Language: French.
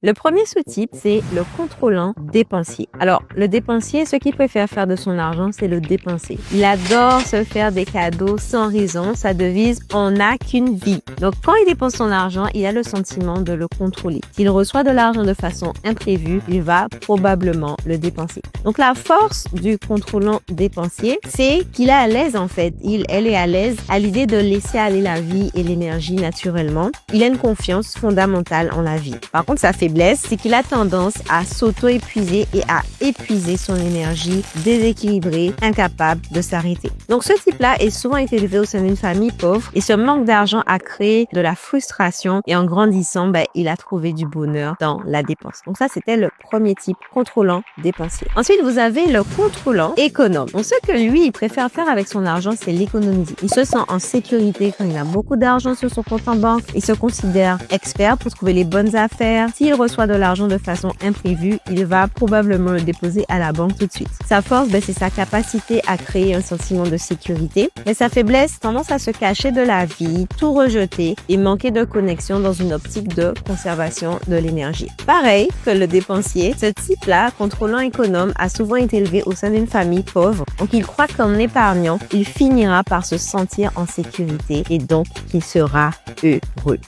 Le premier sous-type, c'est le contrôlant dépensier. Alors, le dépensier, ce qu'il préfère faire de son argent, c'est le dépenser. Il adore se faire des cadeaux sans raison. Sa devise, on n'a qu'une vie. Donc, quand il dépense son argent, il a le sentiment de le contrôler. S'il reçoit de l'argent de façon imprévue, il va probablement le dépenser. Donc, la force du contrôlant dépensier, c'est qu'il est à l'aise en fait. Elle est à l'aise à l'idée de laisser aller la vie et l'énergie naturellement. Il a une confiance fondamentale en la vie. Par contre, sa faiblesse, c'est qu'il a tendance à s'auto-épuiser et à épuiser son énergie, déséquilibré, incapable de s'arrêter. Donc, ce type-là est souvent été élevé au sein d'une famille pauvre et ce manque d'argent a créé de la frustration et en grandissant, il a trouvé du bonheur dans la dépense. Donc ça, c'était le premier type, contrôlant dépensier. Ensuite, vous avez le contrôlant économe. Donc, ce que lui, il préfère faire avec son argent, c'est l'économiser. Il se sent en sécurité quand il a beaucoup d'argent sur son compte en banque. Il se considère expert pour trouver les bonnes affaires. S'il reçoit de l'argent de façon imprévue, il va probablement le déposer à la banque tout de suite. Sa force, c'est sa capacité à créer un sentiment de sécurité. Mais sa faiblesse, tendance à se cacher de la vie, tout rejeter et manquer de connexion dans une optique de conservation de l'énergie. Pareil que le dépensier, ce type-là, contrôlant économe, a souvent été élevé au sein d'une famille pauvre. Donc, il croit qu'en épargnant, il finira par se sentir en sécurité et donc qu'il sera heureux.